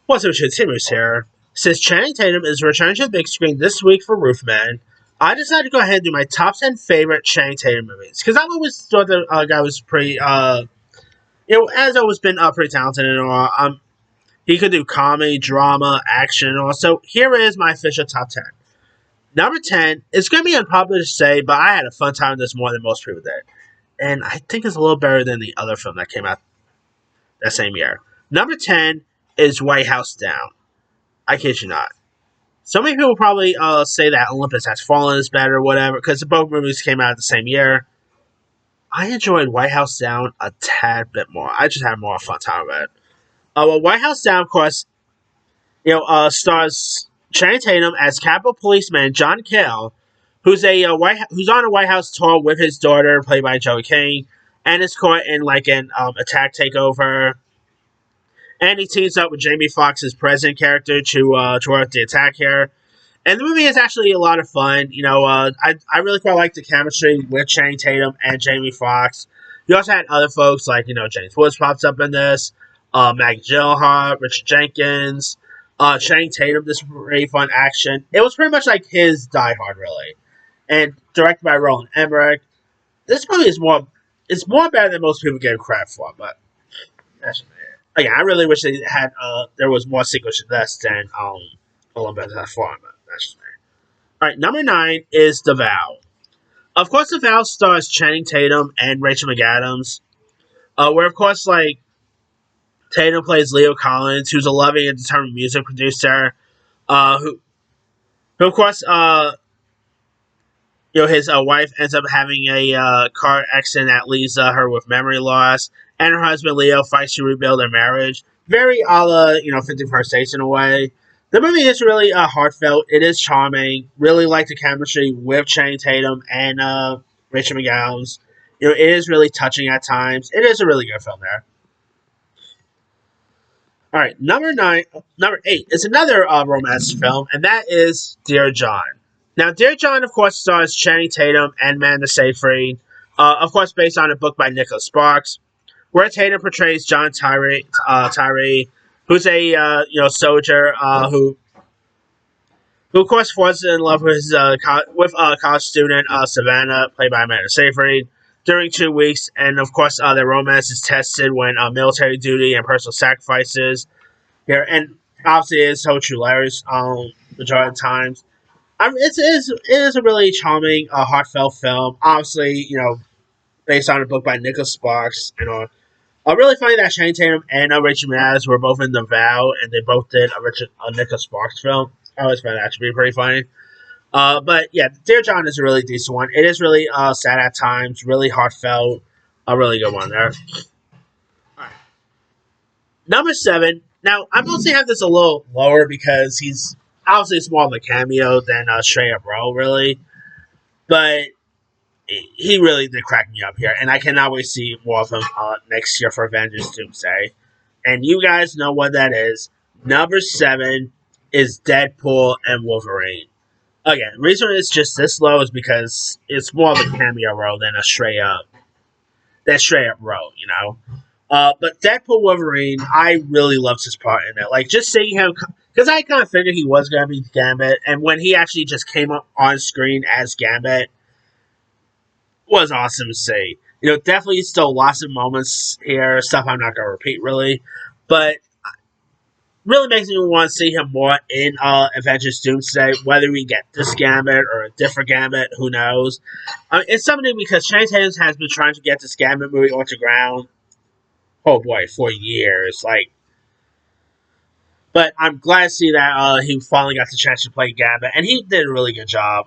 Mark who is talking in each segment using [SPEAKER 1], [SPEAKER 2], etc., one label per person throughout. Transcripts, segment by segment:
[SPEAKER 1] What's up, Timmy's here. Since Channing Tatum is returning to the big screen this week for Roofman, I decided to go ahead and do my top 10 favorite Channing Tatum movies. Because I've always thought the guy was pretty, has always been pretty talented and all. He could do comedy, drama, action, and all. So here is my official top 10. Number 10, it's going to be unpopular to say, but I had a fun time with this more than most people did. And I think it's a little better than the other film that came out that same year. Number 10 is White House Down. I kid you not. So many people probably say that Olympus Has Fallen is better or whatever, because both movies came out the same year. I enjoyed White House Down a tad bit more. I just had more fun time with it. White House Down, of course, stars Channing Tatum as Capitol Policeman John Cale, who's who's on a White House tour with his daughter, played by Joey King, and is caught in like an attack takeover. And he teams up with Jamie Foxx's president character to work the attack here. And the movie is actually a lot of fun. I really quite like the chemistry with Channing Tatum and Jamie Foxx. You also had other folks like, James Woods pops up in this, Maggie Gyllenhaal, Richard Jenkins, Channing Tatum. This really fun action. It was pretty much like his Die Hard, really. And directed by Roland Emmerich. This movie is more better than most people give credit for, but that's just it. Again, I really wish they had there was more sequels to this than Olympus Has Fallen, but that's just me. Alright, number 9 is The Vow. Of course, The Vow stars Channing Tatum and Rachel McAdams. Where of course Tatum plays Leo Collins, who's a loving and determined music producer, who of course his wife ends up having a car accident that leaves her with memory loss, and her husband Leo fights to rebuild their marriage. Very a la 51st Dates in a way. The movie is really heartfelt. It is charming. Really like the chemistry with Channing Tatum and Rachel McAdams. It is really touching at times. It is a really good film there. All right, number 8 is another romance film, and that is Dear John. Now, Dear John, of course, stars Channing Tatum and Amanda Seyfried, of course, based on a book by Nicholas Sparks, where Tatum portrays John Tyree, who's a soldier who of course falls in love with his college student Savannah, played by Amanda Seyfried, during 2 weeks, and of course their romance is tested when military duty and personal sacrifices here, and obviously it is so true letters majority of the times. It is a really charming, heartfelt film. Obviously, based on a book by Nicholas Sparks, really funny that Channing Tatum and Rachel McAdams were both in The Vow, and they both did a Nicholas Sparks film. I always found that to be pretty funny. But yeah, Dear John is a really decent one. It is really sad at times, really heartfelt, a really good one there. All right. Number 7. Now, I mostly have this a little lower because he's obviously it's more of a cameo than a straight up role, really. But he really did crack me up here, and I cannot wait to see more of him next year for Avengers Doomsday. And you guys know what that is. Number 7 is Deadpool and Wolverine. Again, the reason it's just this low is because it's more of a cameo role than a straight up role, But Deadpool Wolverine, I really loved his part in it. Like, just seeing him, because I kind of figured he was going to be Gambit, and when he actually just came up on screen as Gambit, was awesome to see. Definitely still lots of moments here, stuff I'm not going to repeat, really. But really makes me want to see him more in Avengers Doomsday, whether we get this Gambit or a different Gambit, who knows. It's something because Channing Tatum has been trying to get this Gambit movie off the ground, oh boy, for years. But I'm glad to see that he finally got the chance to play Gambit, and he did a really good job.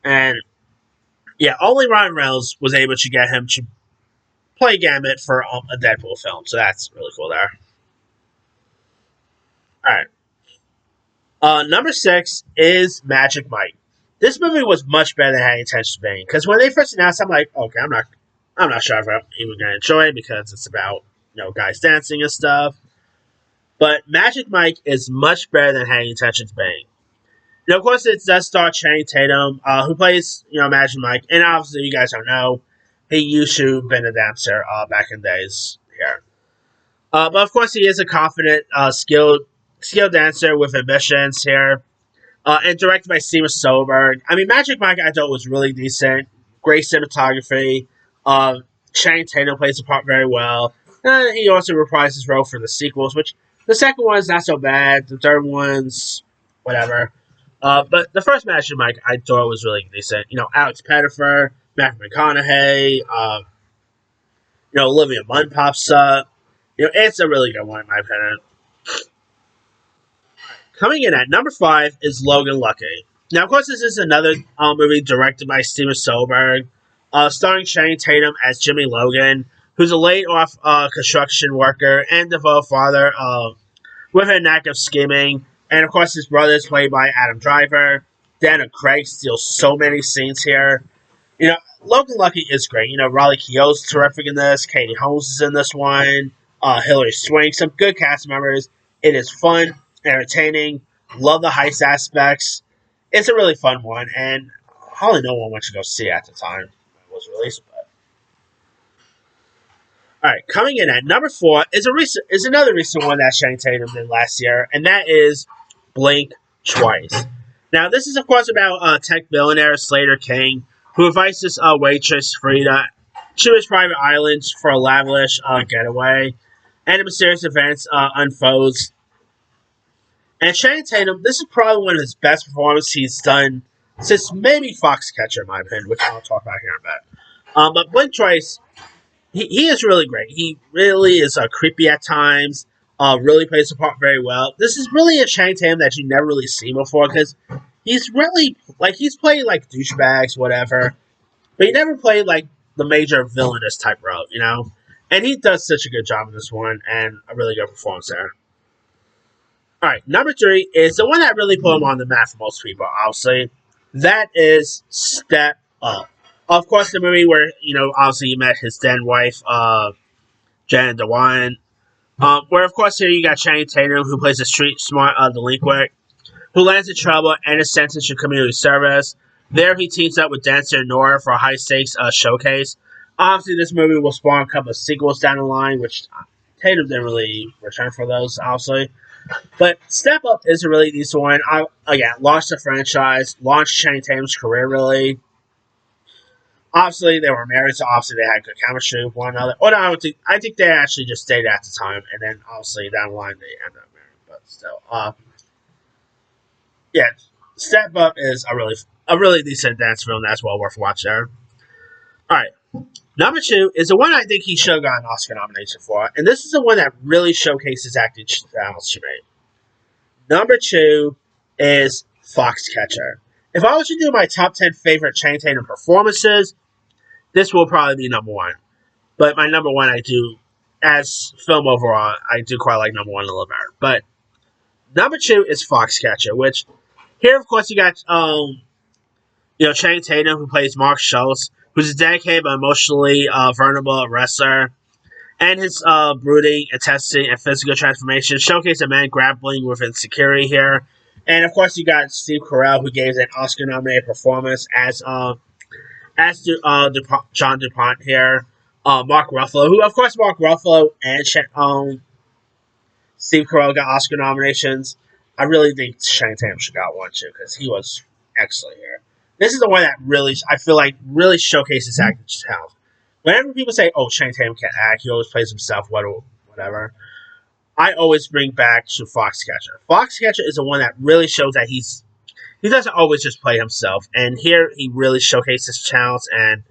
[SPEAKER 1] And yeah, only Ryan Reynolds was able to get him to play Gambit for a Deadpool film, so that's really cool there. Alright. Number 6 is Magic Mike. This movie was much better than I had intention of being, because when they first announced it, I'm like, okay, I'm not sure if I'm even going to enjoy it, because it's about, guys dancing and stuff. But Magic Mike is much better than I had intention of being. Of course, it does star Channing Tatum, who plays, Magic Mike. And obviously, you guys don't know, he used to have been a dancer back in the days here. But of course, he is a confident, skilled skilled dancer with ambitions here, and directed by Steven Soderbergh. I mean, Magic Mike I thought was really decent. Great cinematography. Channing Tatum plays the part very well. He also reprised his role for the sequels, which the second one is not so bad. The third one's whatever. But the first Magic Mike I thought was really decent. You know, Alex Pettyfer, Matthew McConaughey, Olivia Munn pops up. It's a really good one in my opinion. Coming in at number 5 is Logan Lucky. Now, of course, this is another movie directed by Steven Soderbergh, starring Channing Tatum as Jimmy Logan, who's a laid-off construction worker and devout father with a knack of scheming. And, of course, his brother is played by Adam Driver. Daniel Craig steals so many scenes here. Logan Lucky is great. Raleigh Keough's terrific in this. Katie Holmes is in this one. Hilary Swank, some good cast members. It is fun, entertaining. Love the heist aspects. It's a really fun one, and probably no one went to go see it at the time it was released. But all right, coming in at number 4 is another recent one that Channing Tatum did last year, and that is Blink Twice. Now, this is of course about tech billionaire Slater King, who invites this waitress Frida to his private island for a lavish getaway, and a mysterious events unfolds. And Channing Tatum, this is probably one of his best performances he's done since maybe Foxcatcher, in my opinion, which I'll talk about here in a bit. But Blink Twice, he is really great. He really is creepy at times. Really plays the part very well. This is really a Channing Tatum that you never really seen before because he's really he's played like douchebags, whatever, but he never played like the major villainous type role, And he does such a good job in this one, and a really good performance there. All right, number 3 is the one that really put him on the map for most people, obviously. That is Step Up. Of course, the movie where, obviously he met his then wife, Jen DeWine. Where, of course, here you got Channing Tatum, who plays a street smart delinquent, who lands in trouble and is sentenced to community service. There, he teams up with dancer Nora for a high-stakes showcase. Obviously, this movie will spawn a couple of sequels down the line, which Tatum didn't really return for those, obviously. But Step Up is a really decent one. Again, launched the franchise, launched Channing Tatum's career, really. Obviously, they were married, so obviously they had good chemistry with one another. Or no, I think they actually just stayed at the time, and then obviously down the line they ended up married. But still, yeah, Step Up is a really decent dance film that's well worth watching. All right, number 2 is the one I think he should have got an Oscar nomination for, and this is the one that really showcases acting styles she made. Number 2 is Foxcatcher. If I was to do my top 10 favorite Channing Tatum performances, this will probably be number 1. But my number 1, I do, as film overall, I do quite like number 1 a little better. But number 2 is Foxcatcher, which here, of course, you got Channing Tatum, who plays Mark Schultz, who's a dedicated but emotionally vulnerable wrestler, and his brooding intensity and physical transformation showcase a man grappling with insecurity here. And of course, you got Steve Carell, who gave an Oscar-nominated performance as John DuPont here. Mark Ruffalo, who of course Mark Ruffalo and Steve Carell got Oscar nominations. I really think Channing Tatum should got one too because he was excellent here. This is the one that really I feel like really showcases acting talent. Whenever people say, "Oh, Channing Tatum can't act," he always plays himself, whatever. I always bring back to Foxcatcher. Foxcatcher is the one that really shows that he doesn't always just play himself, and here he really showcases his talents. And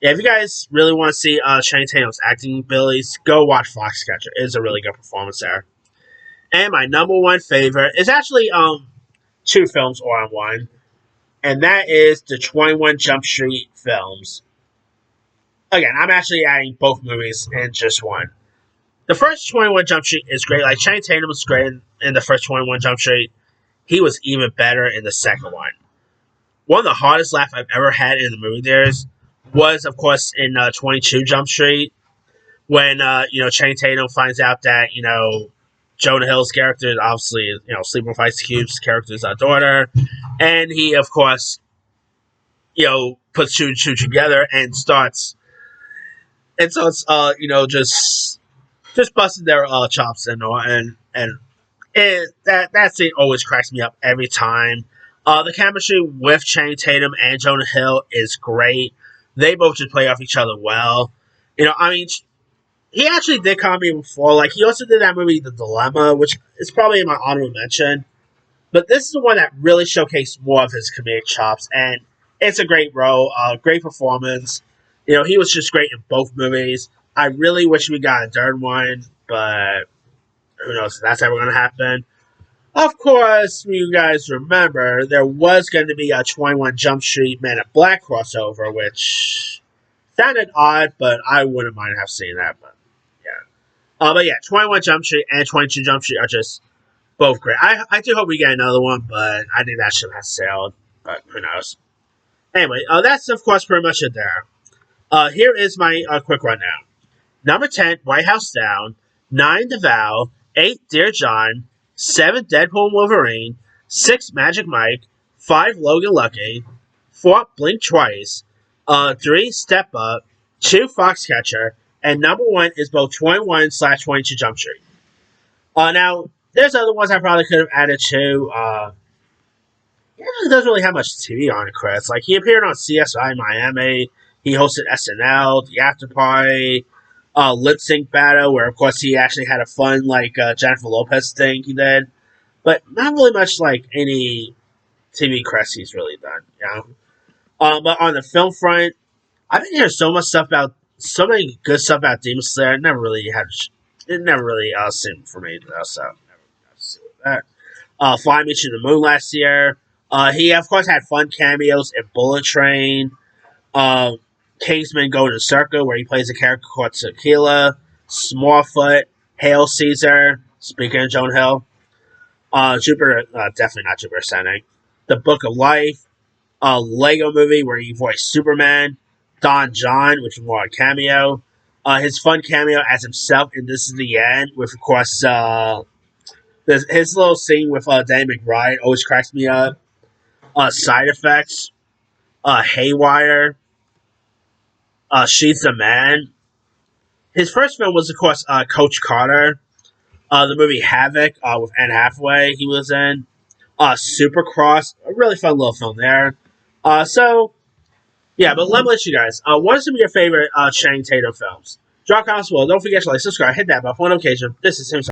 [SPEAKER 1] yeah, if you guys really want to see Channing Tatum's acting abilities, go watch Foxcatcher. It is a really good performance there. And my number 1 favorite is actually 2 films all in one, and that is the 21 Jump Street films. Again, I'm actually adding both movies in just one. The first 21 Jump Street is great. Like, Channing Tatum was great in the first 21 Jump Street. He was even better in the second one. One of the hardest laughs I've ever had in the movie theaters was, of course, in 22 Jump Street when, Channing Tatum finds out that, Jonah Hill's character is obviously, sleeping with Ice Cube's character's daughter. And he, of course, puts two and two together and starts. And so it's, just busting their chops and That scene always cracks me up every time. The chemistry with Channing Tatum and Jonah Hill is great. They both just play off each other well. I mean, he actually did comedy before. Like he also did that movie, The Dilemma, which is probably in my honorable mention. But this is the one that really showcased more of his comedic chops, and it's a great role, great performance. He was just great in both movies. I really wish we got a third one, but who knows if that's ever going to happen. Of course, you guys remember there was going to be a 21 Jump Street Man in Black crossover, which sounded odd, but I wouldn't mind have seen that. But yeah, but yeah, 21 Jump Street and 22 Jump Street are just both great. I do hope we get another one, but I think that ship has sailed. But who knows? Anyway, that's of course pretty much it there. Here is my quick rundown. Number 10, White House Down. 9, The Vow. 8, Dear John. 7, Deadpool and Wolverine. 6, Magic Mike. 5, Logan Lucky. 4, Blink Twice. 3, Step Up. 2, Foxcatcher. And number 1 is both 21/22 Jump Street. Now, there's other ones I probably could have added too. He actually doesn't really have much TV on it, Chris. Like, he appeared on CSI Miami. He hosted SNL, The After Party, Lip Sync Battle, where, of course, he actually had a fun, Jennifer Lopez thing he did. But not really much, any TV Chris he's really done, But on the film front, I've been hearing so many good stuff about Demon Slayer. It never really seemed for me, though, so never got to see that. Fly Me to the Moon last year. He, of course, had fun cameos in Bullet Train, Kingsman Golden Circle, where he plays a character called Tequila, Smallfoot, Hail Caesar, speaking of Jonah Hill, Jupiter, definitely not Jupiter Ascending, The Book of Life, Lego Movie, where he voiced Superman, Don John, which was more a cameo, his fun cameo as himself in This Is the End, with, of course, his little scene with Danny McBride always cracks me up. Side Effects, Haywire, She's the Man. His first film was, of course, Coach Carter. The movie Havoc with Anne Hathaway he was in. Supercross, a really fun little film there. Yeah, but let me let you guys. What are some of your favorite Channing Tatum films? Drop comments below. Don't forget to subscribe, hit that bell for notification. This is him.